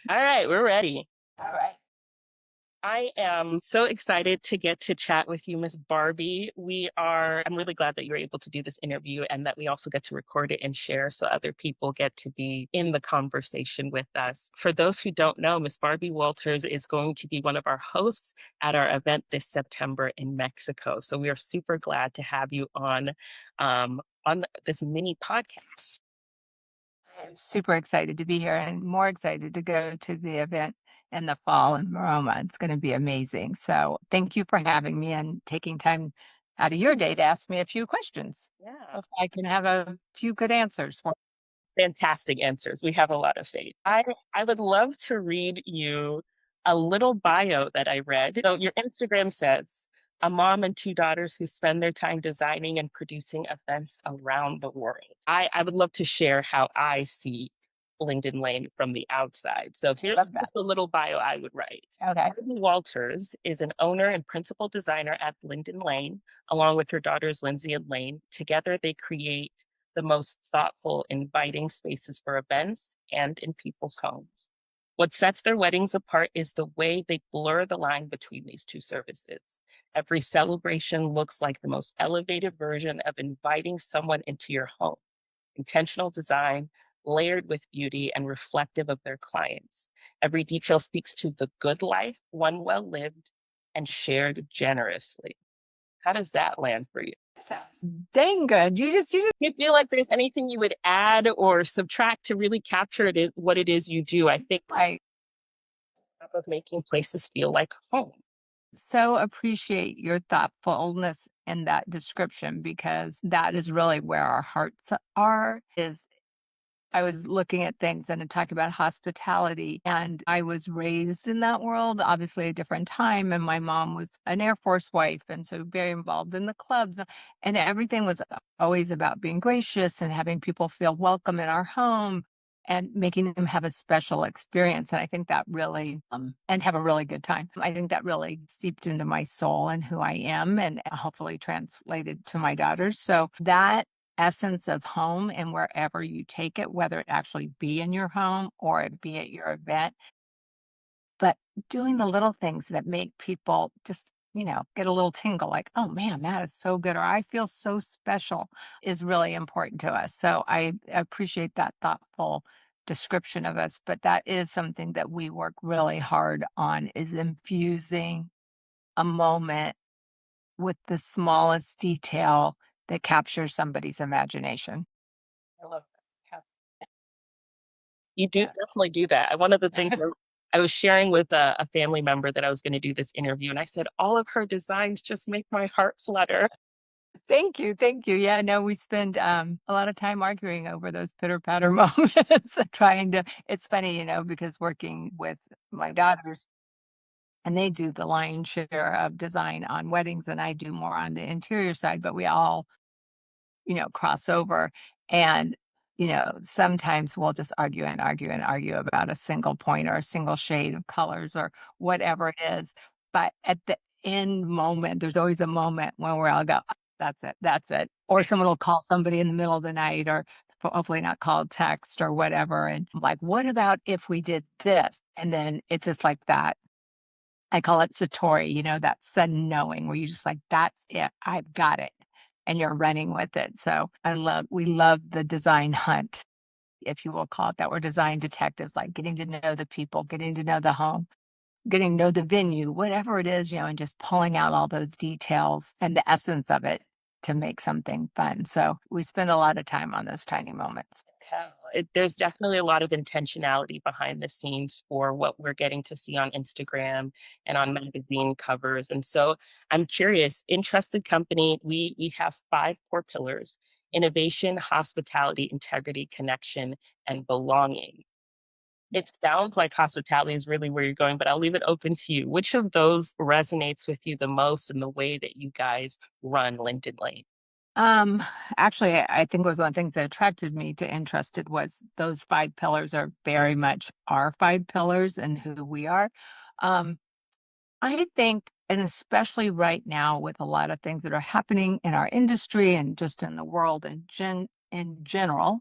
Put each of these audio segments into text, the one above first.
All right, we're ready. All right. I am so excited to get to chat with you, Miss Barbie. I'm really glad that you're able to do this interview and that we also get to record it and share so other people get to be in the conversation with us. For those who don't know, Miss Barbie Walters is going to be one of our hosts at our event this September in Mexico. So we are super glad to have you on this mini podcast. I'm super excited to be here and more excited to go to the event in the fall in Maroma. It's going to be amazing. So thank you for having me and taking time out of your day to ask me a few questions. Yeah. If I can have a few good answers for. Fantastic answers. We have a lot of faith. I would love to read you a little bio that I read. So your Instagram says, a mom and two daughters who spend their time designing and producing events around the world. I would love to share how I see Lynden Lane from the outside. So I here's love that. just a little bio I would write. Okay. Barbi Walters is an owner and principal designer at Lynden Lane, along with her daughters Lindsay and Lane. Together, they create the most thoughtful, inviting spaces for events and in people's homes. What sets their weddings apart is the way they blur the line between these two services. Every celebration looks like the most elevated version of inviting someone into your home. Intentional design, layered with beauty and reflective of their clients. Every detail speaks to the good life, one well lived and shared generously. How does that land for you? Sounds dang good. You just You feel like there's anything you would add or subtract to really capture what it is you do? I think I of making places feel like home. so appreciate your thoughtfulness in that description because that is really where our hearts are is I was looking at things and talking about hospitality, and I was raised in that world, obviously a different time. And my mom was an Air Force wife, and so very involved in the clubs. And everything was always about being gracious and having people feel welcome in our home and making them have a special experience. And I think that really, and have a really good time. I think that really seeped into my soul and who I am, and hopefully translated to my daughters. So that essence of home and wherever you take it, whether it actually be in your home or it be at your event, but doing the little things that make people just, get a little tingle like, oh man, that is so good, or I feel so special is really important to us. So I appreciate that thoughtful description of us, but that is something that we work really hard on is infusing a moment with the smallest detail that captures somebody's imagination. I love that. You do definitely do that. One of the things I was sharing with a family member that I was going to do this interview, and I said, all of her designs just make my heart flutter. Thank you, thank you. Yeah, no, we spend, a lot of time arguing over those pitter-patter moments, trying to it's funny, because working with my daughters, and they do the lion's share of design on weddings, and I do more on the interior side, but we all, cross over, and, sometimes we'll just argue and argue and argue about a single point or a single shade of colors or whatever it is, but at the end moment, there's always a moment when we all go, "Ah, that's it," or someone will call somebody in the middle of the night or hopefully not call, text or whatever, and I'm like, "What about if we did this?" And then it's just like that. I call it satori, that sudden knowing where you just like, "That's it. I've got it." And you're running with it. So we love the design hunt, if you will call it that. We're design detectives, like getting to know the people, getting to know the home, getting to know the venue, whatever it is, and just pulling out all those details and the essence of it to make something fun. So we spend a lot of time on those tiny moments. There's definitely a lot of intentionality behind the scenes for what we're getting to see on Instagram and on magazine covers. And so I'm curious, in Trusted Company, we have five core pillars: innovation, hospitality, integrity, connection, and belonging. It sounds like hospitality is really where you're going, but I'll leave it open to you. Which of those resonates with you the most in the way that you guys run Linden Lane? Um, Actually, I think it was one of the things that attracted me to Interested was those 5 pillars are very much our 5 pillars and who we are. Um, I think, and especially right now with a lot of things that are happening in our industry and just in the world in general,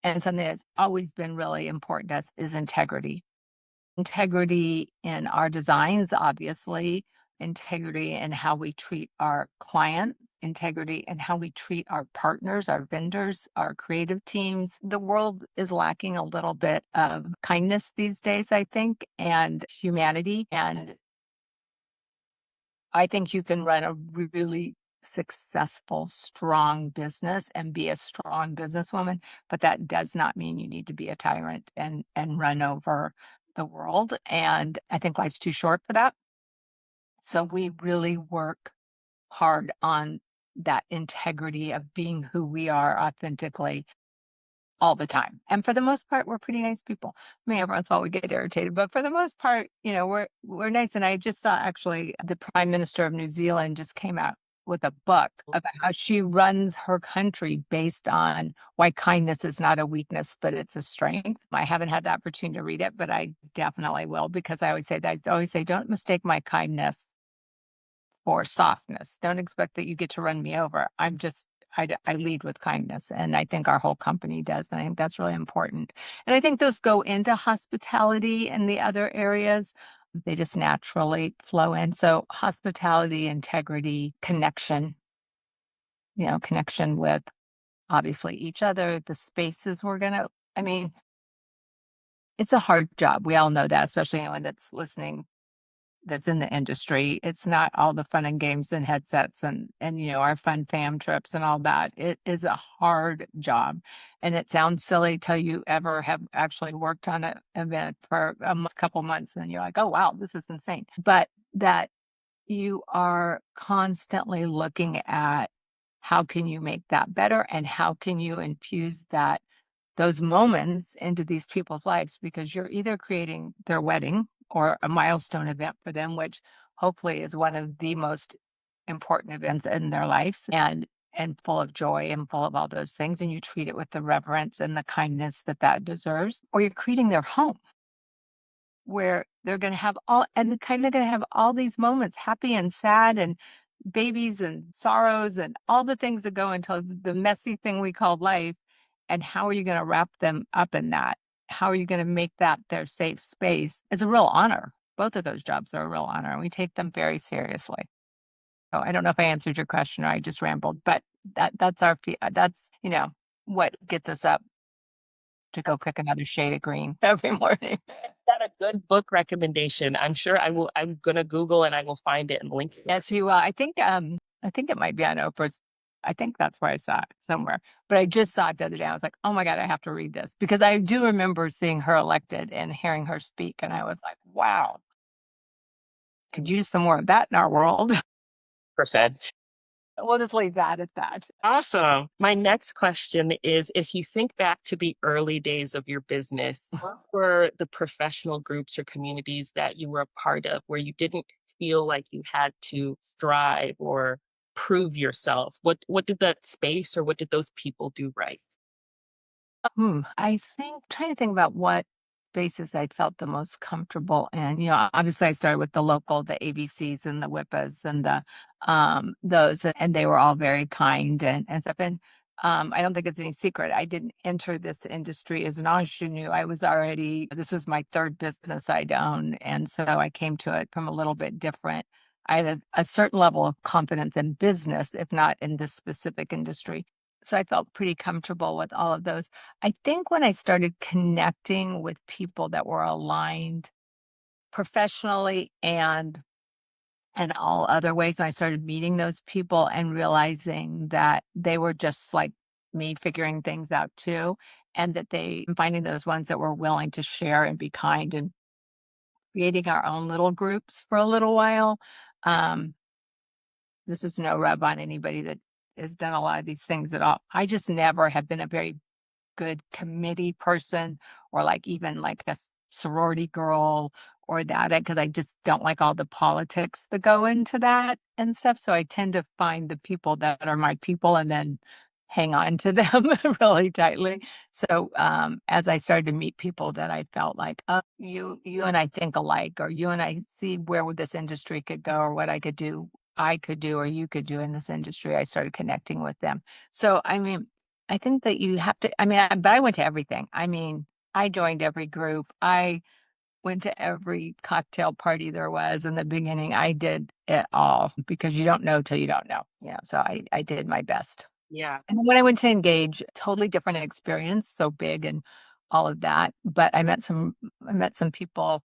And something that's always been really important to us is integrity. Integrity in our designs, obviously, integrity in how we treat our clients, integrity in how we treat our partners, our vendors, our creative teams. The world is lacking a little bit of kindness these days, I think, and humanity. And I think you can run a really successful, strong business and be a strong businesswoman, but that does not mean you need to be a tyrant and run over the world. And I think life's too short for that. So we really work hard on that integrity of being who we are authentically all the time. And for the most part, we're pretty nice people. I mean, every once in a while we get irritated, but for the most part, we're nice. And I just saw actually the Prime Minister of New Zealand just came out with a book about how she runs her country based on why kindness is not a weakness, but it's a strength. I haven't had the opportunity to read it, but I definitely will because I always say that. I always say, don't mistake my kindness for softness. Don't expect that you get to run me over. I lead with kindness. And I think our whole company does. And I think that's really important. And I think those go into hospitality and the other areas. They just naturally flow in. So hospitality, integrity, connection, connection with obviously each other, the spaces I mean, it's a hard job. We all know that, especially anyone that's listening that's in the industry. It's not all the fun and games and headsets and our fun fam trips and all that. It is a hard job. And it sounds silly till you ever have actually worked on an event for couple months and you're like, oh wow, this is insane. But that you are constantly looking at how can you make that better and how can you infuse those moments into these people's lives because you're either creating their wedding or a milestone event for them, which hopefully is one of the most important events in their lives and full of joy and full of all those things. And you treat it with the reverence and the kindness that deserves, or you're creating their home where they're going to have and they're kind of going to have all these moments, happy and sad and babies and sorrows and all the things that go into the messy thing we call life. And how are you going to wrap them up in that? How are you going to make that their safe space? It's a real honor. Both of those jobs are a real honor, and we take them very seriously. So I don't know if I answered your question or I just rambled, but that's what gets us up to go pick another shade of green every morning. Got a good book recommendation. I'm sure I'm gonna Google and I will find it and link it. Yes, you. I think it might be on Oprah's. I think that's where I saw it somewhere. But I just saw it the other day. I was like, oh my god, I have to read this because I do remember seeing her elected and hearing her speak, and I was like, wow, could use some more of that in our world. Percent. We'll just leave that at that. Awesome. My next question is if you think back to the early days of your business, what were the professional groups or communities that you were a part of where you didn't feel like you had to strive or prove yourself? What did that space or what did those people do right? I think trying to think about what spaces I felt the most comfortable in. Obviously I started with the local, the ABCs and the WIPAs and the those and they were all very kind and stuff. And I don't think it's any secret. I didn't enter this industry as an ingenue. This was my third business I'd own. And so I came to it from a little bit different. I had a certain level of confidence in business, if not in this specific industry. So I felt pretty comfortable with all of those. I think when I started connecting with people that were aligned professionally and all other ways, I started meeting those people and realizing that they were just like me figuring things out too. And that finding those ones that were willing to share and be kind and creating our own little groups for a little while. Um, this is no rub on anybody that has done a lot of these things at all. I just never have been a very good committee person or like even like a sorority girl or that because I just don't like all the politics that go into that and stuff. So I tend to find the people that are my people and then hang on to them really tightly. So as I started to meet people that I felt like, oh, you and I think alike, or you and I see where this industry could go or what I could do or you could do in this industry, I started connecting with them. So I mean, I think that you have to, I mean, but I went to everything. I mean, I joined every group. I went to every cocktail party there was in the beginning. I did it all because you don't know till you don't know. So I did my best. Yeah, And then when I went to Engage, totally different experience, so big and all of that. But I met some people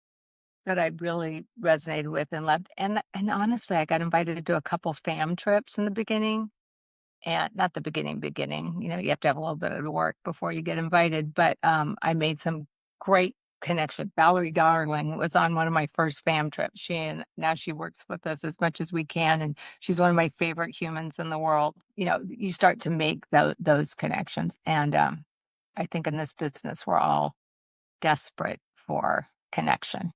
that I really resonated with and loved. And honestly, I got invited to do a couple fam trips in the beginning. And not the beginning, you have to have a little bit of work before you get invited. But I made some great connection. Valerie Darling was on one of my first fam trips. Now she works with us as much as we can, and she's one of my favorite humans in the world. You start to make those connections, and I think in this business we're all desperate for connection.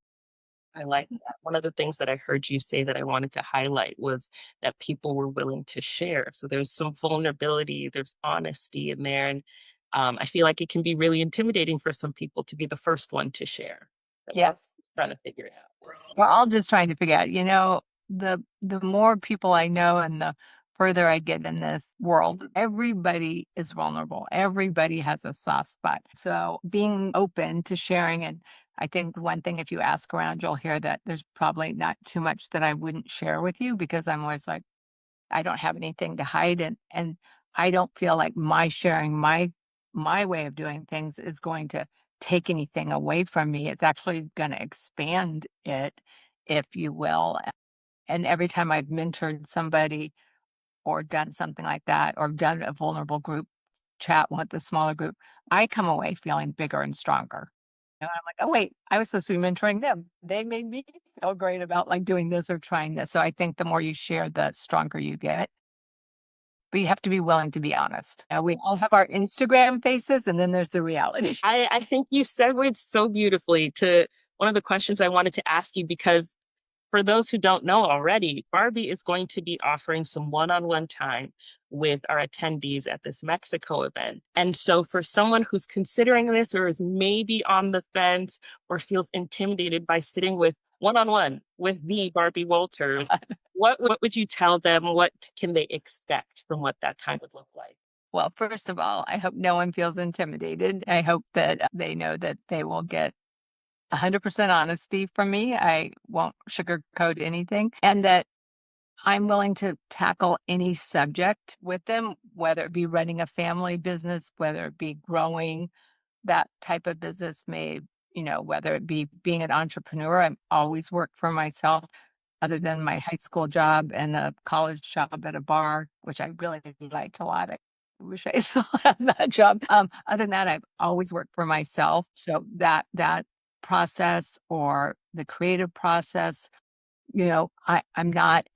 I like that. One of the things that I heard you say that I wanted to highlight was that people were willing to share. So there's some vulnerability, there's honesty in there. And I feel like it can be really intimidating for some people to be the first one to share. So we're Yes. trying to figure it out. We're all just trying to figure out, the more people I know and the further I get in this world, everybody is vulnerable. Everybody has a soft spot. So being open to sharing, and I think one thing, if you ask around, you'll hear that there's probably not too much that I wouldn't share with you because I'm always like, I don't have anything to hide, and I don't feel like my sharing my way of doing things is going to take anything away from me. It's actually going to expand it, if you will. And every time I've mentored somebody or done something like that, or done a vulnerable group chat with the smaller group, I come away feeling bigger and stronger. And I'm like, oh wait, I was supposed to be mentoring them. They made me feel great about like doing this or trying this. So I think the more you share, the stronger you get. But you have to be willing to be honest. We all have our Instagram faces, and then there's the reality. I think you segued so beautifully to one of the questions I wanted to ask you because for those who don't know already, Barbie is going to be offering some one on one time with our attendees at this Mexico event. And so, for someone who's considering this or is maybe on the fence or feels intimidated by sitting with one on one with the Barbie Walters, what would you tell them? What can they expect from what that time would look like? Well, first of all, I hope no one feels intimidated. I hope that they know that they will get 100% honesty from me. I won't sugarcoat anything, and that I'm willing to tackle any subject with them, whether it be running a family business, whether it be growing that type of business, whether it be being an entrepreneur. I've always worked for myself, other than my high school job and a college job at a bar, which I really liked a lot. I wish I still had that job. Other than that, I've always worked for myself. So that process, or the creative process, I'm not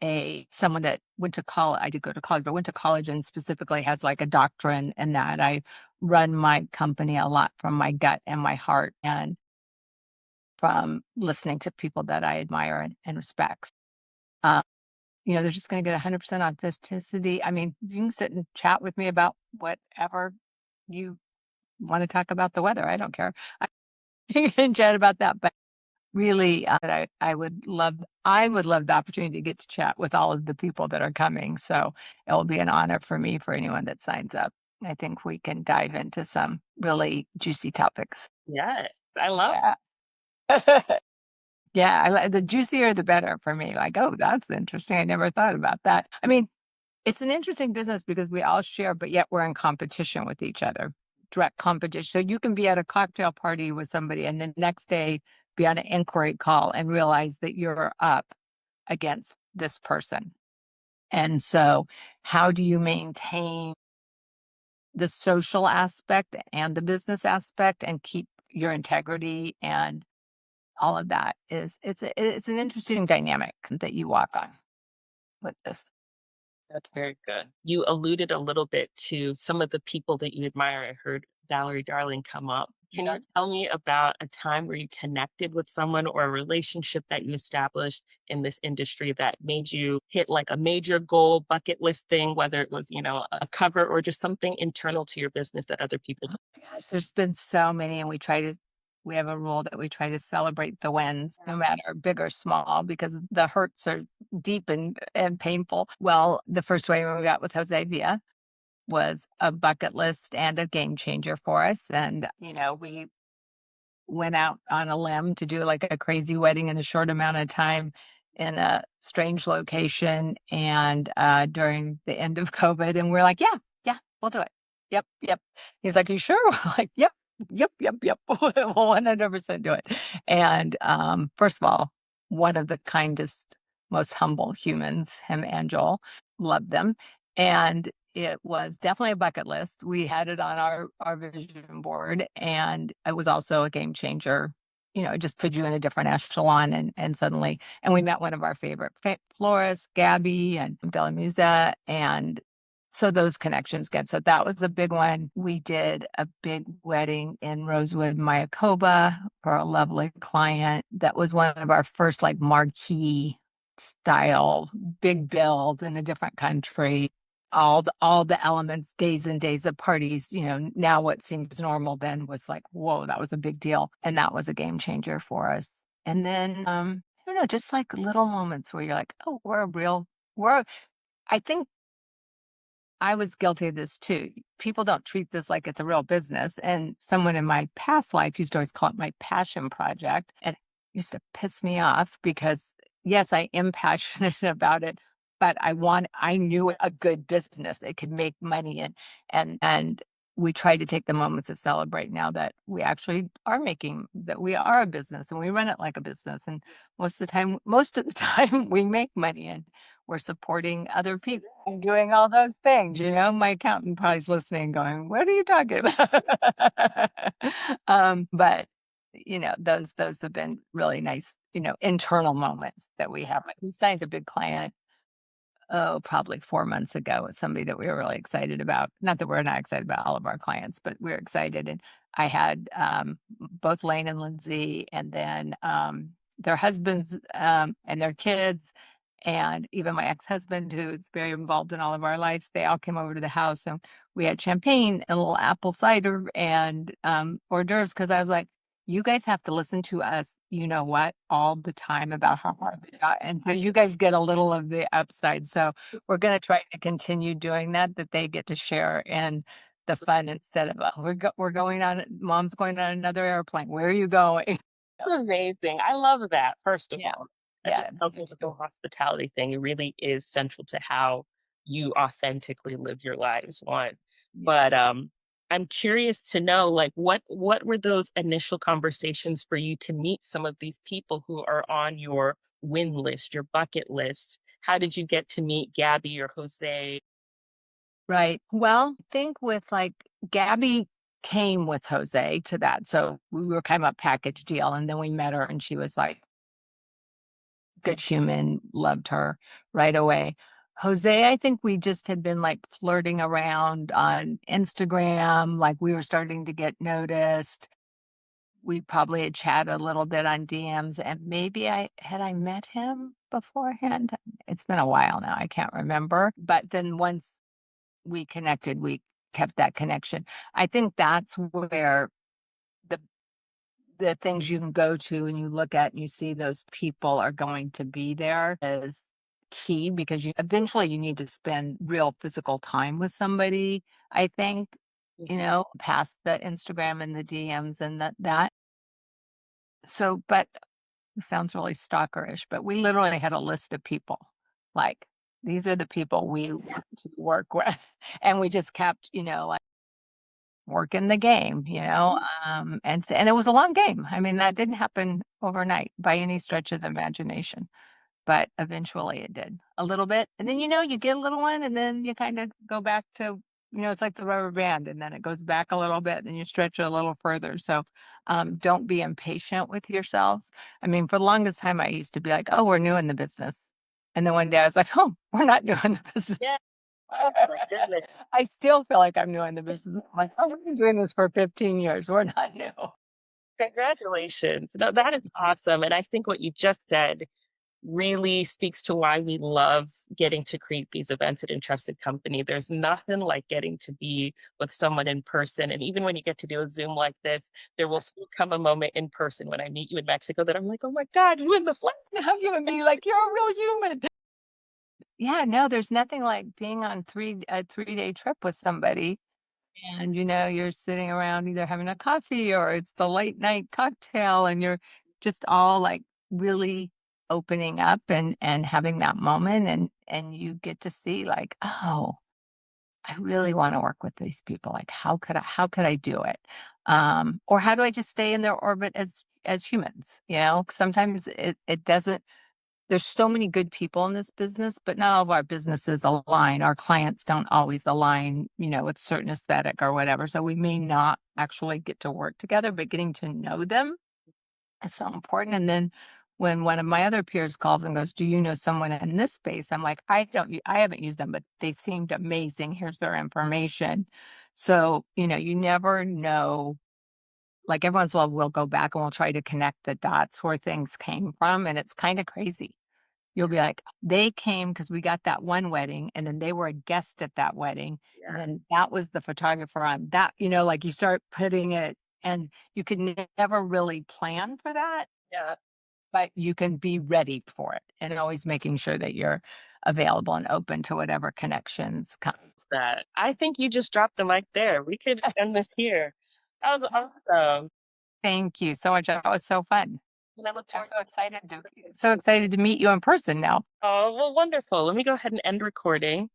someone that went to college. I did go to college, but went to college and specifically has like a doctrine, and that I run my company a lot from my gut and my heart, and from listening to people that I admire and respect. Uh, they're just going to get 100% authenticity. I mean, you can sit and chat with me about whatever you want to talk about, the weather. I don't care. You can chat about that, but really, I would love the opportunity to get to chat with all of the people that are coming. So it will be an honor for me, for anyone that signs up. I think we can dive into some really juicy topics. Yes, I love. Yeah. Yeah, the juicier the better for me. Like, oh, that's interesting. I never thought about that. I mean, it's an interesting business because we all share, but yet we're in competition with each other, direct competition. So you can be at a cocktail party with somebody and the next day be on an inquiry call and realize that you're up against this person. And so, how do you maintain the social aspect and the business aspect and keep your integrity, and all of that it's an interesting dynamic that you walk on with this. That's very good. You alluded a little bit to some of the people that you admire. I heard Valerie Darling come up. Can Yeah. you tell me about a time where you connected with someone or a relationship that you established in this industry that made you hit like a major goal, bucket list thing, whether it was, a cover or just something internal to your business that other people. Gosh, there's been so many, and we have a rule that we try to celebrate the wins, no matter big or small, because the hurts are deep and painful. Well, the first way we got with Jose Villa, was a bucket list and a game changer for us. And, we went out on a limb to do like a crazy wedding in a short amount of time in a strange location and during the end of COVID. And we're like, yeah, yeah, we'll do it. Yep, yep. He's like, you sure? We're like, yep, yep, yep, yep. We'll 100% do it. And first of all, one of the kindest, most humble humans, him and Joel, loved them. And it was definitely a bucket list. We had it on our vision board, and it was also a game changer. It just put you in a different echelon, and suddenly, and we met one of our favorite florists, Gabby and Della Musa, and so those connections get. So that was a big one. We did a big wedding in Rosewood, Mayakoba for a lovely client. That was one of our first like marquee style, big build in a different country, all the elements, days and days of parties. Now what seems normal then was like, whoa, that was a big deal. And that was a game changer for us. And then I don't know, just like little moments where you're like, oh, we're I think I was guilty of this too. People don't treat this like it's a real business. And someone in my past life used to always call it my passion project. And it used to piss me off because, yes, I am passionate about it, but I knew a good business. It could make money and we try to take the moments to celebrate now that we actually are that we are a business and we run it like a business. And most of the time we make money and we're supporting other people and doing all those things. My accountant probably is listening, going, "What are you talking about?" But those have been really nice, internal moments that we have. We signed a big client, probably 4 months ago, with somebody that we were really excited about. Not that we're not excited about all of our clients, but we're excited. And I had both Lane and Lindsay, and then their husbands and their kids, and even my ex-husband, who's very involved in all of our lives. They all came over to the house, and we had champagne and a little apple cider and hors d'oeuvres, because I was like, you guys have to listen to us, all the time about how hard we got. And so you guys get a little of the upside. So we're going to try to continue doing that they get to share in the fun instead of, oh, we're going on, mom's going on another airplane. Where are you going? Amazing. I love that, first of Yeah. all. I think Yeah. also the whole hospitality thing, it really is central to how you authentically live your lives on. Yeah. But I'm curious to know, like, what were those initial conversations for you to meet some of these people who are on your win list, your bucket list? How did you get to meet Gabby or Jose? Right. Well, I think with like Gabby came with Jose to that. So we were kind of a package deal. And then we met her and she was like, good human, loved her right away. Jose, I think we just had been like flirting around on Instagram, like we were starting to get noticed. We probably had chatted a little bit on DMs, and maybe I met him beforehand. It's been a while now, I can't remember. But then once we connected, we kept that connection. I think that's where the the things you can go to and you look at and you see those people are going to be there is key, because you eventually you need to spend real physical time with somebody, I think, past the Instagram and the DMs and that. So, but it sounds really stalkerish, but we literally had a list of people. Like, these are the people we want to work with. And we just kept, like, working the game, and it was a long game. I mean, that didn't happen overnight by any stretch of the imagination, but eventually it did a little bit. And then, you get a little one and then you kind of go back to, it's like the rubber band, and then it goes back a little bit and you stretch it a little further. So don't be impatient with yourselves. I mean, for the longest time, I used to be like, oh, we're new in the business. And then one day I was like, oh, we're not new in the business. Yeah. Oh my goodness. I still feel like I'm new in the business. I'm like, oh, we've been doing this for 15 years. We're not new. Congratulations. No, that is awesome. And I think what you just said really speaks to why we love getting to create these events at Entrusted Company. There's nothing like getting to be with someone in person. And even when you get to do a Zoom like this, there will still come a moment in person when I meet you in Mexico that I'm like, oh my God, you in the flesh. Now you and me, like, you're a real human. Yeah, no, there's nothing like being on a 3-day trip with somebody and, you're sitting around either having a coffee or it's the late night cocktail and you're just all like really opening up and having that moment and you get to see like, oh, I really want to work with these people. Like how could I do it? Or how do I just stay in their orbit as humans? Sometimes it doesn't there's so many good people in this business, but not all of our businesses align. Our clients don't always align, with certain aesthetic or whatever. So we may not actually get to work together, but getting to know them is so important. And then when one of my other peers calls and goes, "Do you know someone in this space?" I'm like, I haven't used them, but they seemed amazing. Here's their information. So, you never know. Like every once in a while, we'll go back and we'll try to connect the dots where things came from. And it's kind of crazy. You'll be like, "They came because we got that one wedding, and then they were a guest at that wedding, and Yeah. then that was the photographer on that," like you start putting it and you can never really plan for that, Yeah. but you can be ready for it and always making sure that you're available and open to whatever connections come. That. I think you just dropped the mic there. We could end this here. That was awesome. Thank you so much. That was so fun. And I look I'm forward so excited to meet you in person now. Oh, well, wonderful. Let me go ahead and end recording.